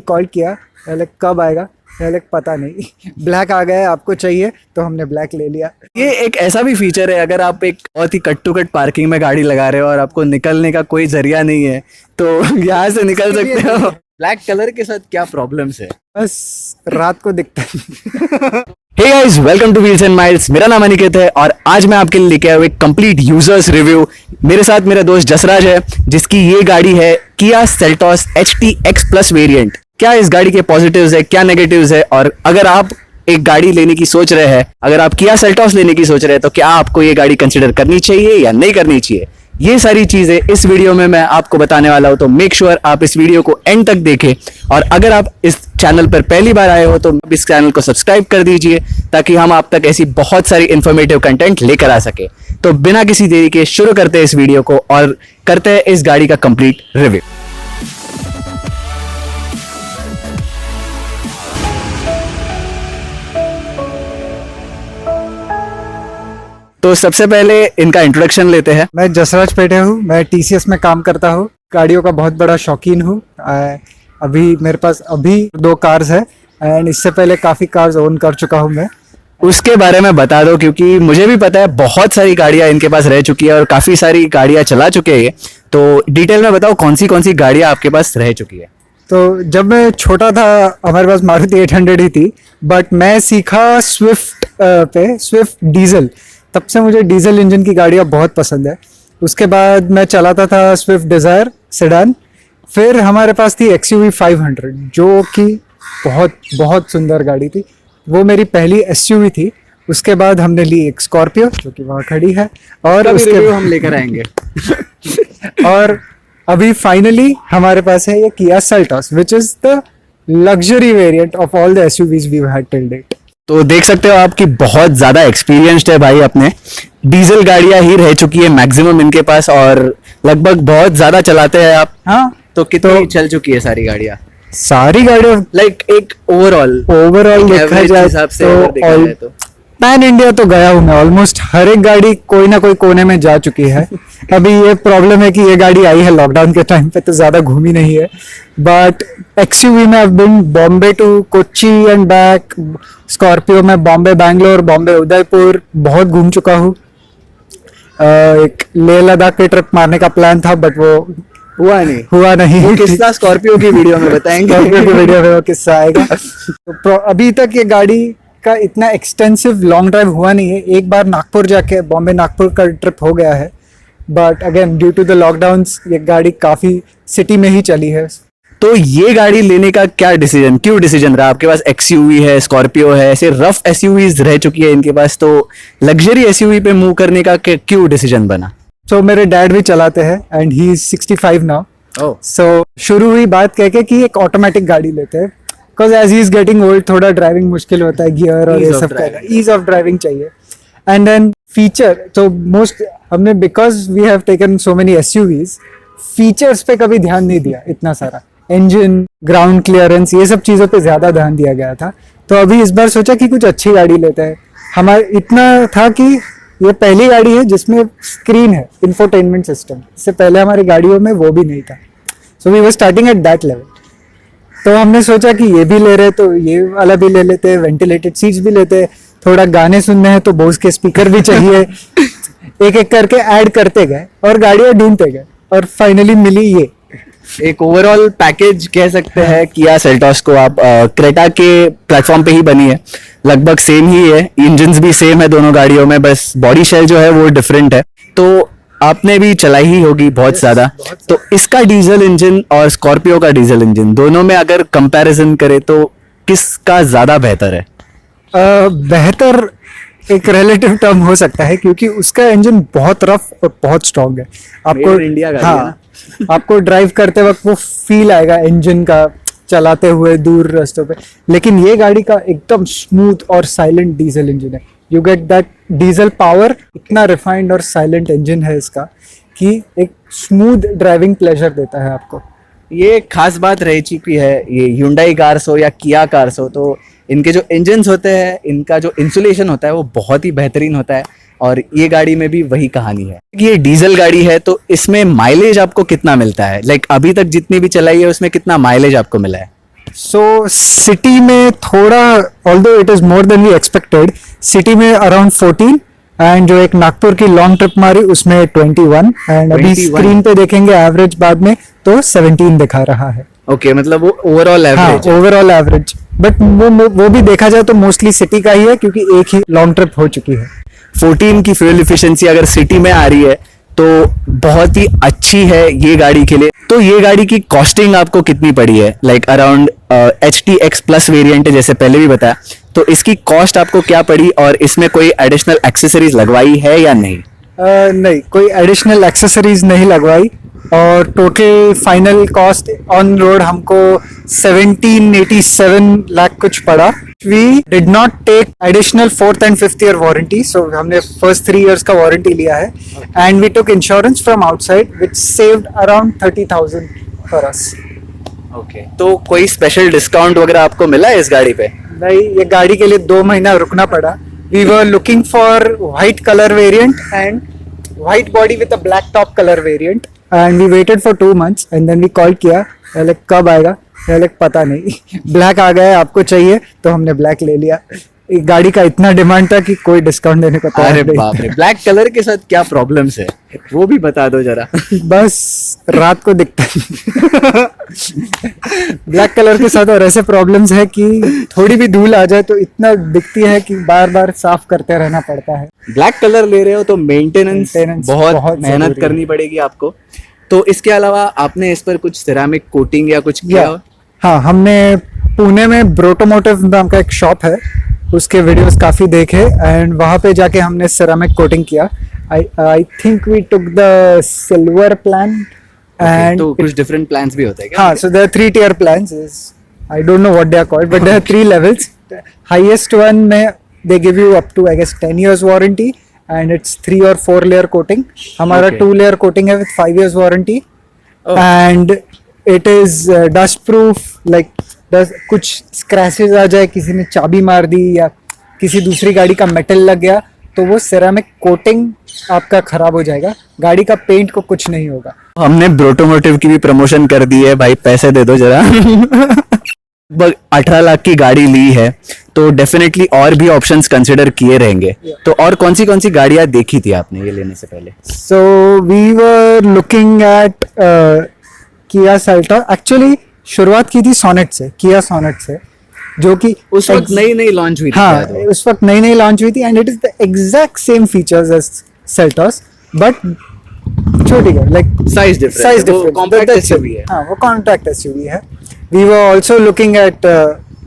Call किया, पहले कब आएगा, पहले पता नहीं ब्लैक आ गया, आपको चाहिए तो हमने ब्लैक ले लिया। ये एक ऐसा भी फीचर है, अगर आप एक बहुत ही कट टू कट पार्किंग में गाड़ी लगा रहे हो और आपको निकलने का कोई जरिया नहीं है तो यहाँ से निकल सकते हो। ब्लैक कलर के साथ क्या प्रॉब्लम्स है? बस रात को दिखता है। Hey guys, welcome to Wheels and Miles. मेरा नाम अनिकेत है और आज मैं आपके लिए लेके आया हूं एक कंप्लीट यूजर्स रिव्यू। मेरे साथ मेरा दोस्त जसराज है, जिसकी ये गाड़ी है Kia Seltos HT X plus variant. क्या इस गाड़ी के पॉजिटिव्स है, क्या नेगेटिव्स है, और अगर आप एक गाड़ी लेने की सोच रहे हैं, अगर आप किया सेल्टॉस लेने की सोच रहे हैं, तो क्या आपको ये गाड़ी कंसिडर करनी चाहिए या नहीं करनी चाहिए, ये सारी चीजें इस वीडियो में मैं आपको बताने वाला हूं। तो मेक श्योर आप इस वीडियो को एंड तक देखें, और अगर आप इस चैनल पर पहली बार आए हो तो इस चैनल को सब्सक्राइब कर दीजिए, ताकि हम आप तक ऐसी बहुत सारी इंफॉर्मेटिव कंटेंट लेकर आ सके। तो बिना किसी देरी के शुरू करते हैं इस वीडियो को और करते हैं इस गाड़ी का कंप्लीट रिव्यू। तो सबसे पहले इनका इंट्रोडक्शन लेते हैं। मैं जसराज पेटे हूँ, मैं TCS में काम करता हूँ, गाड़ियों का बहुत बड़ा शौकीन हूँ। अभी मेरे पास 2 कार्स है एंड इससे पहले काफ़ी कार्स ओन कर चुका हूँ मैं। उसके बारे में बता दो, क्योंकि मुझे भी पता है बहुत सारी गाड़ियां इनके पास रह चुकी है और काफी सारी गाड़ियां चला चुके हैं। तो डिटेल में बताओ कौन सी गाड़ियां आपके पास रह चुकी है। तो जब मैं छोटा था हमारे पास मारुति 800 ही थी, बट मैं सीखा स्विफ्ट डीजल। तब से मुझे डीजल इंजन की गाड़ियाँ बहुत पसंद है। उसके बाद मैं चलाता था स्विफ्ट डिज़ायर सेडान। फिर हमारे पास थी XUV 500, जो कि बहुत बहुत सुंदर गाड़ी थी। वो मेरी पहली SUV थी। उसके बाद हमने ली एक स्कॉर्पियो, जो कि वहाँ खड़ी है, और उसके हम लेकर आएंगे। और अभी फाइनली हमारे पास है ये Kia Seltos, which is the luxury variant of all the SUVs we had till date. तो देख सकते हो आपकी बहुत ज्यादा एक्सपीरियंस्ड है भाई, अपने डीजल गाड़ियां ही रह चुकी है मैक्सिमम इनके पास, और लगभग बहुत ज्यादा चलाते हैं आप। हाँ, तो कितनी चल चुकी है सारी गाड़ियां? सारी गाड़ियों लाइक एक ओवरऑल देखा जाए हिसाब से तो पैन इंडिया तो गया हूँ मैं। ऑलमोस्ट हर एक गाड़ी कोई ना कोई कोने में जा चुकी है। अभी ये प्रॉब्लम है कि ये गाड़ी आई है लॉकडाउन के टाइम पे, तो ज्यादा घूमी नहीं है। बट XUV में I've been Bombay to Kochi and back. Scorpio में बॉम्बे बैंगलोर, बॉम्बे उदयपुर बहुत घूम चुका हूँ। एक लेह लद्दाख के ट्रिप मारने का प्लान था, बट वो हुआ नहीं। वो किस्सा स्कॉर्पियो की वीडियो में बताएंगे। स्कॉर्पियो की वीडियो में वो किस्सा आएगा। तो अभी तक ये गाड़ी का इतना एक्सटेंसिव लॉन्ग ड्राइव हुआ नहीं है। एक बार नागपुर जाके, बॉम्बे नागपुर का ट्रिप हो गया है, but again due to the lockdowns ये गाड़ी काफी सिटी में ही चली है। तो ये गाड़ी लेने का क्या क्यों डिसीजन रहा? आपके पास XUV है, स्कॉर्पियो है, ऐसे रफ SUVs रह चुकी है इनके पास, तो लग्जरी SUV पे मूव करने का क्यों डिसीजन बना? सो मेरे डैड भी चलाते हैं एंड ही इज 65 नाउ। सो शुरू हुई बात कह के कि एक ऑटोमेटिक गाड़ी लेते हैं, because age he is getting old थोड़ा ड्राइविंग मुश्किल होता है, गियर और ये सब का ईज ऑफ ड्राइविंग चाहिए। एंड देन फीचर, तो मोस्ट हमने, because we have taken so many SUVs, features पे कभी ध्यान नहीं दिया इतना सारा। इंजन, ग्राउंड क्लियरेंस, ये सब चीज़ों पे ज़्यादा ध्यान दिया गया था। तो अभी इस बार सोचा कि कुछ अच्छी गाड़ी लेते हैं। हमारे इतना था कि ये पहली गाड़ी है जिसमें स्क्रीन है, इंफोटेनमेंट सिस्टम। इससे पहले हमारी गाड़ियों में वो भी नहीं था। So we were starting at that level. तो हमने सोचा कि ये भी ले रहे तो ये वाला भी ले लेते हैं, वेंटिलेटेड सीट्स भी लेते हैं, थोड़ा गाने सुनने हैं तो बोस के स्पीकर भी चाहिए। एक एक करके ऐड करते गए और गाड़ियाँ ढूंढते गए, और फाइनली मिली ये। एक ओवरऑल पैकेज कह सकते हैं किया सेल्टॉस को आप। क्रेटा के प्लेटफॉर्म पे ही बनी है, लगभग सेम ही है, इंजन्स भी सेम है दोनों गाड़ियों में, बस बॉडी शेल जो है वो डिफरेंट है। तो आपने भी चलाई ही होगी बहुत ज्यादा। तो इसका डीजल इंजन और स्कॉर्पियो का डीजल इंजन, दोनों में अगर कंपैरिजन करें तो किसका ज्यादा बेहतर है? बेहतर एक रिलेटिव टर्म हो सकता है, क्योंकि उसका इंजन बहुत रफ और बहुत स्ट्रॉन्ग है। आपको इंडिया गाड़ी है ना? आपको ड्राइव करते वक्त वो फील आएगा इंजन का, चलाते हुए दूर रास्तों पे। लेकिन ये गाड़ी का एकदम स्मूथ और साइलेंट डीजल इंजन है। You get that diesel power. इतना रिफाइंड और साइलेंट इंजन है इसका कि एक स्मूथ ड्राइविंग प्लेजर देता है आपको। ये खास बात रह चुकी है, ये Hyundai कार्स हो या किया कार्स हो, तो इनके जो इंजन्स होते हैं, इनका जो इंसुलेशन होता है वो बहुत ही बेहतरीन होता है, और ये गाड़ी में भी वही कहानी है। ये डीजल गाड़ी है, तो इसमें माइलेज आपको कितना मिलता है? लाइक अभी तक जितनी भी चलाई है उसमें कितना माइलेज आपको मिला है? सो सिटी में थोड़ा, although it is more than we expected, city में अराउंड 14 एंड जो एक नागपुर की लॉन्ग ट्रिप मारी उसमें 21 एंड अभी 21 स्क्रीन पे देखेंगे एवरेज बाद में तो 17 दिखा रहा है. ओके, मतलब वो ओवरऑल हाँ, एवरेज. Overall average. बट वो भी देखा जाए तो मोस्टली सिटी का ही है क्योंकि एक ही लॉन्ग ट्रिप हो चुकी है. 14 की फ्यूल इफिशिएंसी अगर सिटी में आ रही है तो बहुत ही अच्छी है ये गाड़ी के लिए. तो ये गाड़ी की कॉस्टिंग आपको कितनी पड़ी है? Like around HTX plus variant है जैसे पहले भी बताया, तो इसकी कॉस्ट आपको क्या पड़ी और इसमें कोई एडिशनल एक्सेसरीज लगवाई है या नहीं? नहीं, कोई एडिशनल एक्सेसरीज नहीं लगवाई और total final cost on road हमको 1787 लाख कुछ पड़ा. We did not take additional 4th and 5th year warranty, so हमने फर्स्ट 3 इयर्स का वारंटी लिया है and we took insurance from outside which saved around 30,000 for us. Okay, तो कोई special discount वगैरह आपको मिला है इस गाड़ी पे? नहीं, ये गाड़ी के लिए 2 महीना रुकना पड़ा. We were looking for white colour variant and white body with a black top colour variant and we waited for 2 months and then we call किया, लाइक कब आएगा, लाइक पता नहीं. ब्लैक आ गया है, आपको चाहिए, तो हमने ब्लैक ले लिया. एक गाड़ी का इतना डिमांड था कि कोई डिस्काउंट देने को तैयार अरे नहीं. बाप रे, ब्लैक कलर के साथ क्या प्रॉब्लम्स है वो भी बता दो जरा. बस रात को दिखता है. ब्लैक कलर के साथ और ऐसे प्रॉब्लम्स है कि थोड़ी भी धूल आ जाए तो इतना दिखती है कि बार बार साफ करते रहना पड़ता है. ब्लैक कलर ले रहे हो तो मेंटेनेंस बहुत बहुत मेहनत जरूरी करनी पड़ेगी आपको. तो इसके अलावा आपने इस पर कुछ सिरामिक कोटिंग या कुछ किया? हाँ, हमने पुणे में ब्रोटोमोटिव नाम का एक शॉप है, उसके वीडियोस काफी देखे एंड वहां पे जाके हमने सेरामिक कोटिंग किया. I think we took the silver plan and तो कुछ डिफरेंट प्लान्स भी होते हैं क्या? हाँ, so there are 3 tier plans. I don't know what they are called, but there are 3 levels. Highest one में they give you up to I guess 10 years warranty and it's 3 or 4 layer coating. हमारा Okay. 2 layer coating है with 5 years warranty and it is dust proof. Like कुछ scratches आ जाए, किसी ने चाबी मार दी या किसी दूसरी गाड़ी का मेटल लग गया तो वो सेरामिक कोटिंग आपका खराब हो जाएगा, गाड़ी का पेंट को कुछ नहीं होगा. हमने ब्रोटोमोटिव की भी प्रमोशन कर दी है भाई, पैसे दे दो जरा. 18 लाख की गाड़ी ली है तो डेफिनेटली और भी ऑप्शंस कंसिडर किए रहेंगे. तो और कौन सी गाड़ियां देखी थी आपने ये लेने से पहले? So we were looking at Kia Seltos. Actually शुरुआत की थी सोनेट से, किया सोनेट से, जो कि उस वक्त नई लॉन्च हुई थी. हाँ, शायद वो. उस वक्त नई लॉन्च हुई थी and it is the exact same features as Seltos but छोटी है, लाइक साइज डिफरेंस. साइज वो डिफरेंस. कॉम्पैक्ट एसयूवी है. हाँ, वो कॉम्पैक्ट एसयूवी है. We were also looking at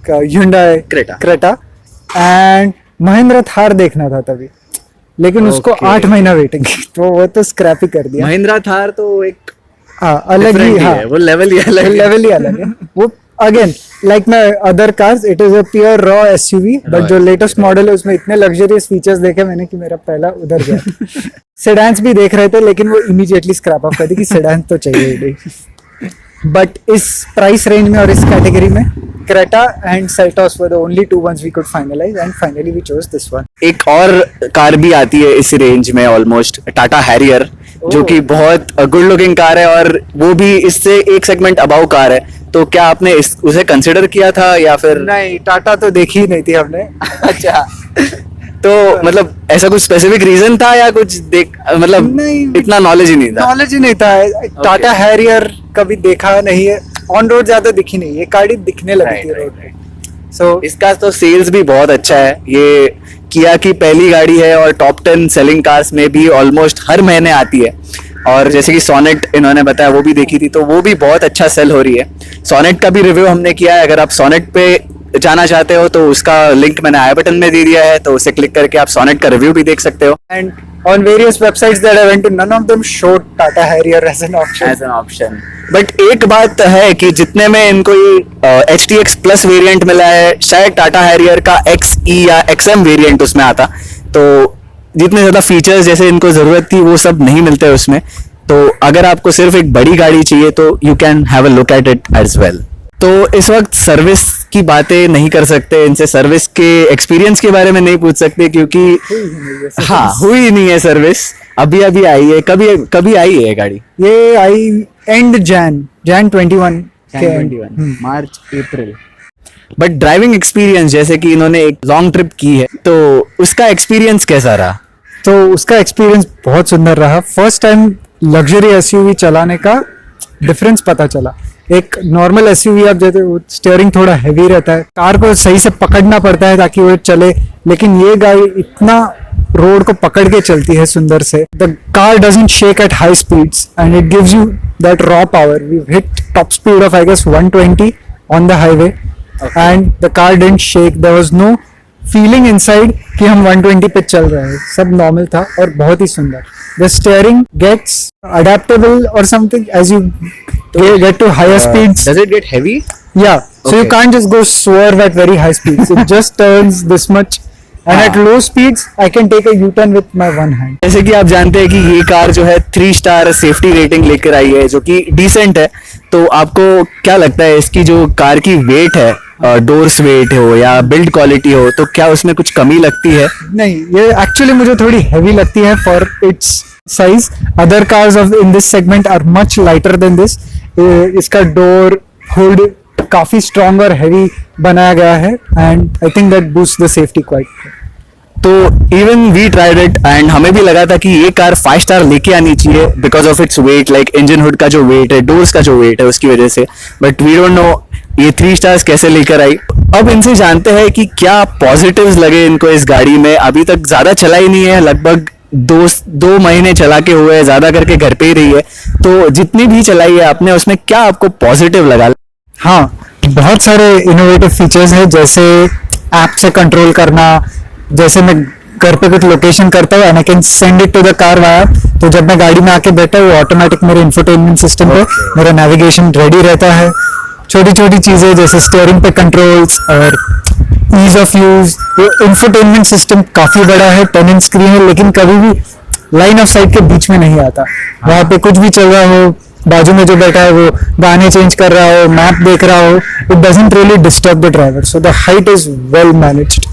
Hyundai Creta and Mahindra Thar देखना था तभी, लेकिन उसको Okay. 8 महीना वेटिंग तो वो तो स्क्रैप ही कर दिया. महिंद्रा थार तो एक हाँ, अलग different ही. हाँ, है, वो लेवल ही अलग है. लेवल ही अलग है. वो again like my other cars, it is a pure raw SUV but जो लेटेस्ट मॉडल है उसमें इतने लग्जरियस फीचर्स देखे मैंने कि मेरा पहला उधर गया. सेडान्स भी देख रहे थे लेकिन वो इमीडिएटली स्क्रैप ऑफ कर दी कि सेडान तो चाहिए ही नहीं. बट इस प्राइस रेंज में और इस कैटेगरी में Creta and Seltos were the only 2 ones we could finalize and finally we chose this one. एक और कार भी आती है इस रेंज में ऑलमोस्ट, टाटा हैरियर, जो कि बहुत गुड लुकिंग कार है और वो भी इससे एक सेगमेंट अबाउ कार है. तो क्या आपने उसे कंसिडर किया था या फिर? नहीं, टाटा तो देखी ही नहीं थी हमने. अच्छा. तो मतलब ऐसा कुछ स्पेसिफिक रीजन था या कुछ मतलब नहीं, इतना नॉलेज ही नहीं था? नॉलेज ही नहीं था. टाटा हैरियर कभी देखा नहीं है, ऑन रोड ज्यादा दिखी नहीं, ये गाड़ी दिखने लगी थी रोड पे. सो इसका तो सेल्स भी बहुत अच्छा है. ये किया की पहली गाड़ी है और टॉप 10 सेलिंग कार्स में भी ऑलमोस्ट हर महीने आती है. और जैसे कि सोनेट इन्होंने बताया वो भी देखी थी तो वो भी बहुत अच्छा सेल हो रही है. सोनेट का भी रिव्यू हमने किया है, अगर आप सोनेट पे जाना चाहते हो तो उसका लिंक मैंने आई बटन में दे दिया है, तो उसे क्लिक करके आप सोनेट का रिव्यू भी देख सकते हो. and on various websites that I went to, none of them showed Tata Harrier as an option. As an option. But एक बात है कि जितने में इनको ये HTX प्लस वेरिएंट मिला है, शायद टाटा हैरियर का XE या XM वेरिएंट उसमें आता, तो जितने ज्यादा फीचर्स जैसे इनको जरूरत थी वो सब नहीं मिलते उसमें. तो अगर आपको सिर्फ एक बड़ी गाड़ी चाहिए तो you can have a look at it as well. तो इस वक्त सर्विस की बातें नहीं कर सकते, इनसे सर्विस के एक्सपीरियंस के बारे में नहीं पूछ सकते क्योंकि हाँ हुई नहीं है सर्विस, अभी आई है. कभी आई है ये गाड़ी? ये आई एंड Jan 21 March April. But driving experience, जैसे कि इन्होंने एक लॉन्ग ट्रिप की है, तो उसका एक्सपीरियंस कैसा रहा? तो उसका एक्सपीरियंस बहुत सुंदर रहा। फर्स्ट टाइम लग्जरी एसयूवी चलाने का डिफरेंस पता चला। एक नॉर्मल एसयूवी आप जैसे स्टीयरिंग थोड़ा हैवी रहता है, कार को सही से पकड़ना पड़ता है ताकि वो चले, लेकिन ये गाड़ी इतना रोड को पकड़ के चलती है सुंदर से। The car doesn't shake at high speeds and it gives you that raw power. We hit top speed of I guess 120 on the highway and the car didn't shake. There was no feeling inside कि हम 120 पे चल रहे हैं, सब normal था और बहुत ही सुंदर। द स्टीयरिंग गेट्स अडेप्टेबल और something as you get to higher speeds. Does it get heavy? Yeah, so you Okay. can't just go swerve at very high speeds. It just turns this much, and at low speeds I can take a U-turn with my one hand. जैसे कि आप जानते हैं कि ये car जो है 3 star safety rating लेकर आई है, जो कि डिसेंट है। तो आपको क्या लगता है इसकी जो कार की वेट है, डोर्स वेट हो या बिल्ड क्वालिटी हो, तो क्या उसमें कुछ कमी लगती है? नहीं, ये एक्चुअली मुझे थोड़ी हैवी लगती है for its size. Other cars of in this segment are much lighter than this. इसका डोर हुड काफी स्ट्रॉन्ग और हैवी बनाया गया है and I think that boost the safety quite. तो even we tried it and हमें भी लगा था कि ये कार 5 स्टार लेके आनी चाहिए because of its weight, like engine hood का जो वेट है, डोर्स का जो वेट है, उसकी वजह से। बट वी डोंट नो ये 3 स्टार्स कैसे लेकर आई। अब इनसे जानते हैं कि क्या पॉजिटिव्स लगे इनको इस गाड़ी में। अभी तक ज्यादा चला ही नहीं है, लगभग दो महीने चला के हुए, ज्यादा करके घर पे ही रही है। तो जितनी भी चलाई है आपने, उसमें क्या आपको पॉजिटिव लगा? हाँ, बहुत सारे इनोवेटिव फीचर्स हैं, जैसे ऐप से कंट्रोल करना। जैसे मैं घर पे कुछ लोकेशन करता हूँ and I can send it to the car via, तो जब मैं गाड़ी में आके बैठा वो ऑटोमेटिक मेरे इंफोटेनमेंट सिस्टम पे मेरा नेविगेशन रेडी रहता है। छोटी छोटी चीजें जैसे स्टीयरिंग पे कंट्रोल्स और ईज ऑफ यूज। वो इंफोटेनमेंट सिस्टम काफी बड़ा है, 10 इंच स्क्रीन है, लेकिन कभी भी लाइन ऑफ साइट के बीच में नहीं आता। वहाँ पे कुछ भी चल रहा हो, बाजू में जो बैठा है वो गाने चेंज कर रहा हो, मैप देख रहा हो, it doesn't really disturb the driver. So the height is well managed.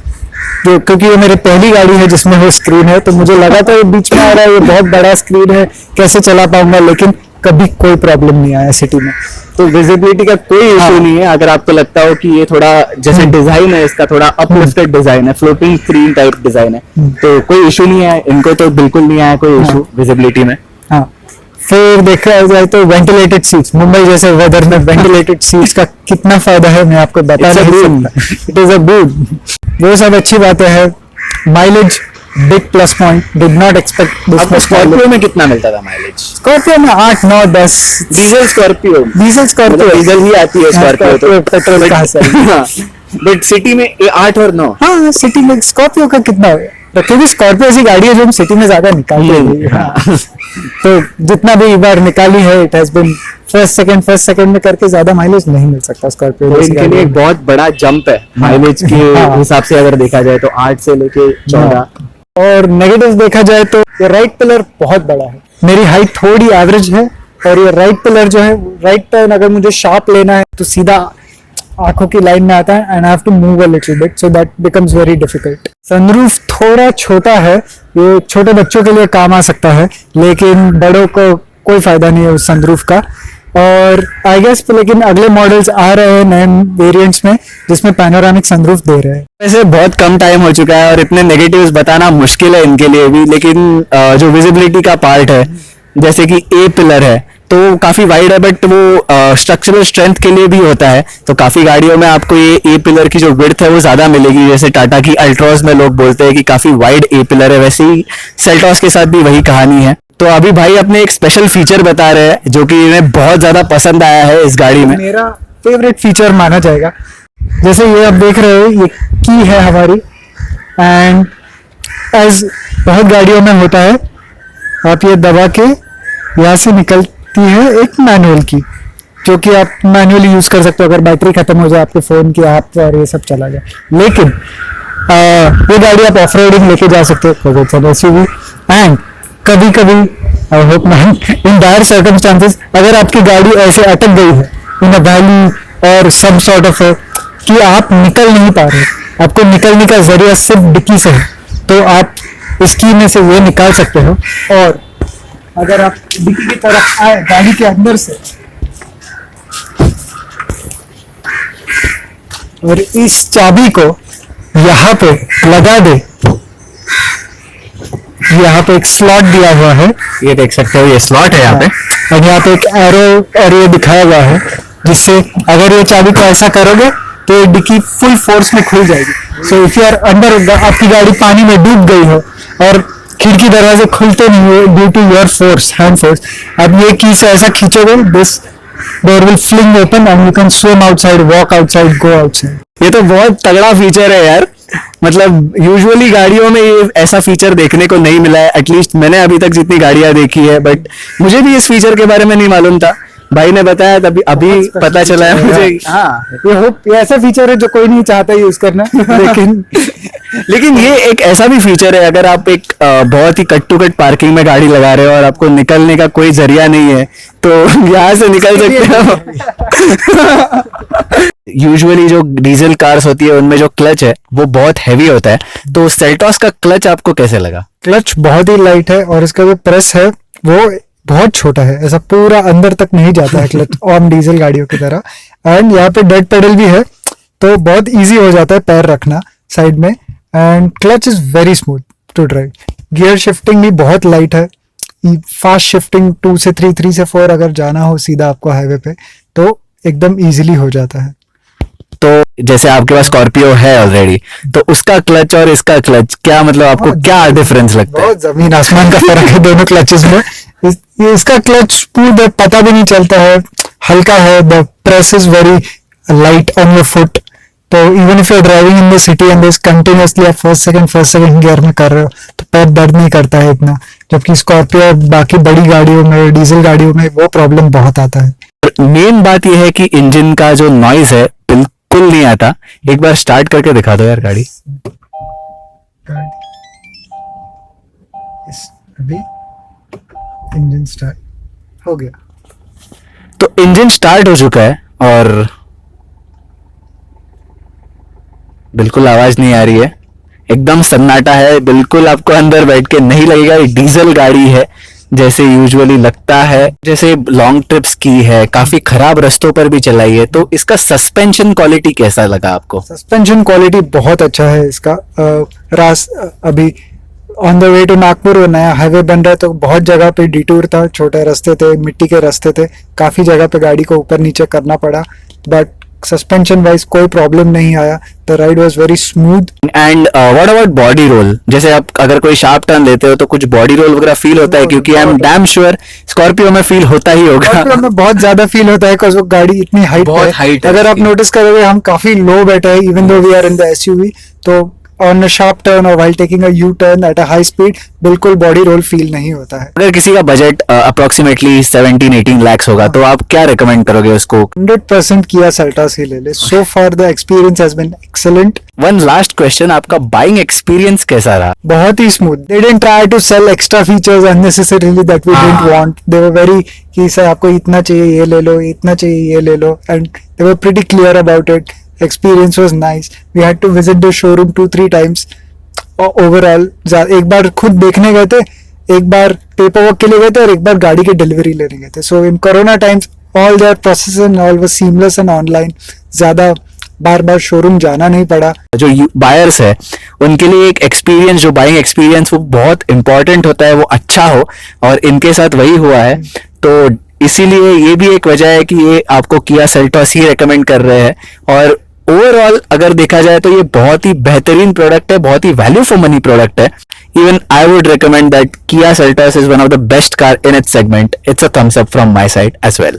क्योंकि ये मेरी पहली गाड़ी है जिसमें वो स्क्रीन है, तो मुझे लगा था ये बीच में आ रहा है, ये बहुत बड़ा स्क्रीन है, कैसे चला पाऊंगा, लेकिन कभी कोई प्रॉब्लम नहीं आया सिटी में। तो विजिबिलिटी का कोई इशू नहीं है। अगर आपको लगता हो कि ये थोड़ा जैसे डिजाइन है इसका, थोड़ा अपलिफ्टेड डिजाइन है, फ्लोटिंग स्क्रीन टाइप डिजाइन है, तो कोई इशू नहीं है। इनको तो बिल्कुल नहीं आया कोई इशू विजिबिलिटी में। हाँ, फिर देखा जाए तो वेंटिलेटेड सीट्स, मुंबई जैसे वेदर में वेंटिलेटेड सीट्स का कितना फायदा है मैं आपको बता नहीं सकता। It is a boom. वो सब अच्छी बातें हैं। Mileage big plus point, did not expect this much. Scorpio में कितना मिलता था माइलेज? स्कॉर्पियो में 8, 9, 10। डीजल स्कॉर्पियो डीजल ही आती है स्कॉर्पियो, तो पेट्रोल कहाँ से? बट सिटी में 8 और 9। हाँ, सिटी में स्कॉर्पियो का कितना है, क्योंकि स्कॉर्पियो ऐसी गाड़ी है जो हम सिटी में ज्यादा निकालते हैं। तो जितना भी बार निकाली है, it has been first second में करके ज्यादा माइलेज नहीं मिल सकता स्कॉर्पियो। तो इनके लिए एक बहुत बड़ा जंप है माइलेज के हिसाब से अगर देखा जाए तो 8 से लेके 14। और नेगेटिव देखा जाए तो ये राइट पिलर बहुत बड़ा है। मेरी हाइट थोड़ी एवरेज है और ये राइट पिलर जो है, राइट टर्न अगर मुझे शार्प लेना है तो सीधा आंखों की लाइन में आता है and I have to move a little bit, so that becomes very difficult. Sunroof थोड़ा छोटा है, ये छोटे बच्चों के लिए काम आ सकता है, लेकिन बड़ों को कोई फायदा नहीं है उस सनरूफ का। और आई गेस लेकिन अगले मॉडल्स आ रहे हैं नए वेरिएंट्स में जिसमें पैनोरामिक सनरूफ दे रहे हैं। वैसे बहुत कम टाइम हो चुका है और इतने नेगेटिव्स बताना मुश्किल है इनके लिए भी, लेकिन जो विजिबिलिटी का पार्ट है, जैसे कि ए पिलर है तो काफी वाइड है, बट वो स्ट्रक्चरल स्ट्रेंथ के लिए भी होता है। तो काफी गाड़ियों में आपको ये ए पिलर की जो विड्थ है वो ज्यादा मिलेगी, जैसे टाटा की अल्ट्रॉज में लोग बोलते हैं कि काफी वाइड ए पिलर है, वैसे ही सेल्टॉस के साथ भी वही कहानी है। तो अभी भाई अपने एक स्पेशल फीचर बता रहे हैं जो कि इन्हें बहुत ज्यादा पसंद आया है इस गाड़ी में। मेरा फेवरेट फीचर माना जाएगा, जैसे ये आप देख रहे हो, ये की है हमारी, एंड एज बहुत गाड़ियों में होता है, आप ये दबा के यहाँ से निकलती है एक मैनुअल की, जो कि आप मैनुअली यूज कर सकते हो अगर बैटरी खत्म हो जाए आपके फोन की, आप और ये सब चला जाए। लेकिन ये गाड़ी आप ऑफ रोडिंग लेके जा सकते हो एंड कभी कभी I hope not in dire circumstances, अगर आपकी गाड़ी ऐसे अटक गई है इन अ वैली और सम सॉर्ट ऑफ कि आप निकल नहीं पा रहे, आपको निकलने का जरिया सिर्फ डिक्की से है, तो आप इस की में से ये निकाल सकते हो। और अगर आप डिक्की की तरफ आए गाड़ी के अंदर से, और इस चाबी को यहाँ पे लगा दे, यहाँ पे एक स्लॉट दिया हुआ है, ये देख सकते हो, ये स्लॉट है यहाँ पे। और यहाँ पे एक एरो दिखाया हुआ है, जिससे अगर ये चाबी को ऐसा करोगे तो ये डिक्की फुल फोर्स में खुल जाएगी। सो इफ यू आर अंदर, आपकी गाड़ी पानी में डूब गई हो और खिड़की दरवाजे खुलते नहीं हो due to your force, hand force, अब ये की से ऐसा खींचोगे, this door will fling open and you can swim outside, walk outside, go outside. ये तो बहुत तगड़ा फीचर है यार। मतलब यूजुअली गाड़ियों में ये ऐसा फीचर देखने को नहीं मिला है, एटलीस्ट मैंने अभी तक जितनी गाड़ियां देखी है, बट मुझे भी इस फीचर के बारे में नहीं मालूम था, भाई ने बताया तभी अभी पता चला है मुझे। हाँ, ये ऐसा फीचर है जो कोई नहीं चाहता यूज करना, लेकिन ये एक ऐसा भी फीचर है, अगर आप एक बहुत ही कट टू कट पार्किंग में गाड़ी लगा रहे हो और आपको निकलने का कोई जरिया नहीं है, तो यहाँ से निकल सकते हो। यूजुअली जो डीजल कार्स होती है उनमें जो क्लच है वो बहुत हैवी होता है, तो सेल्टॉस का क्लच आपको कैसे लगा? क्लच बहुत ही लाइट है और इसका जो प्रेस है वो बहुत छोटा है, ऐसा पूरा अंदर तक नहीं जाता है क्लच आम डीजल गाड़ियों की तरह। एंड यहाँ पे डेड पेडल भी है, तो बहुत इजी हो जाता है पैर रखना साइड में। And clutch is very smooth to drive. Gear shifting भी बहुत लाइट है, फास्ट शिफ्टिंग 2 से 3, 3 से 4 अगर जाना हो सीधा आपको हाईवे पे तो एकदम इजीली हो जाता है। तो जैसे आपके पास स्कॉर्पियो है ऑलरेडी, तो उसका क्लच और इसका क्लच क्या, मतलब आपको क्या डिफरेंस लगता है? बहुत जमीन आसमान का फर्क है दोनों क्लचेस में। इसका क्लच स्मूथ है, पता भी नहीं चलता है, हल्का है, the press is very light on your foot. तो even if you are driving in the city and this continuously आप फर्स्ट सेकंड गियर में कर रहे हो तो पैर दर्द नहीं करता है इतना, जबकि स्कॉर्पियो और बाकी बड़ी गाड़ियों में, डीजल गाड़ियों में वो प्रॉब्लम बहुत आता है। मेन बात यह है कि इंजन का जो नॉइज है बिल्कुल नहीं आता। एक बार स्टार्ट करके दिखा दो यार गाड़ी। अभी इंजन स्टार्ट हो गया, तो इंजन स्टार्ट हो चुका है और बिल्कुल आवाज नहीं आ रही है, एकदम सन्नाटा है, बिल्कुल आपको अंदर बैठ के नहीं लगेगा ये डीजल गाड़ी है जैसे यूजुअली लगता है। जैसे लॉन्ग ट्रिप्स की है, काफी खराब रास्तों पर भी चलाई है, तो इसका सस्पेंशन क्वालिटी कैसा लगा आपको? सस्पेंशन क्वालिटी बहुत अच्छा है इसका। अभी on the way to Nagpur नया हाईवे बन रहा है, तो बहुत जगह पे डिटूर था, छोटे रास्ते थे, मिट्टी के रास्ते थे, काफी जगह पे गाड़ी को ऊपर नीचे करना पड़ा, बट सस्पेंशन वाइज कोई प्रॉब्लम नहीं आया। The ride was very smooth. And what about body roll? जैसे आप अगर कोई शार्प टर्न लेते हो तो कुछ बॉडी रोल वगैरह फील होता है? क्योंकि I am damn sure Scorpio में फील होता ही होगा। स्कॉर्पियो में बहुत ज्यादा फील होता है बिकॉज़ वो गाड़ी इतनी हाइट है। अगर आप नोटिस करोगे हम काफी लो बैठे हैं, even though we are in the SUV, तो ऑन अ शार्प टर्न और while taking a U turn at a high speed बिल्कुल बॉडी रोल फील नहीं होता है। अगर किसी का बजट अप्रोक्सीमेटली 17-18 लाख होगा तो आप क्या रेकमेंड करोगे उसको? 100% किया सेल्टॉस ही ले ले। So far the experience has been excellent. One last question, आपका बाइंग एक्सपीरियंस कैसा रहा? बहुत ही smooth. They didn't try to sell extra features unnecessarily that we didn't want. They were very कि सर आपको इतना चाहिए ये ले लो, इतना चाहिए ये ले लो, and they were pretty clear about it. Experience was nice. We had to visit the showroom 2-3 times. Overall, एक बार खुद देखने गए थे, एक बार पेपर वर्क के लिए गए थे और एक बार गाड़ी की डिलीवरी लेने गए थे। So in Corona times, all their process and all was seamless and online. ज्यादा बार बार शोरूम जाना नहीं पड़ा। जो बायर्स है उनके लिए एक एक्सपीरियंस, जो बाइंग एक्सपीरियंस वो बहुत इंपॉर्टेंट होता है, वो अच्छा हो, और इनके साथ वही हुआ है। तो इसीलिए ये भी एक वजह है कि ये आपको किया सेल्टॉस ही रेकमेंड कर रहे हैं। और ओवरऑल अगर देखा जाए तो ये बहुत ही बेहतरीन प्रोडक्ट है, बहुत ही वैल्यू फॉर मनी प्रोडक्ट है। Even I would recommend that Kia Seltos is one of the best car in its segment. It's a thumbs up from my side as well.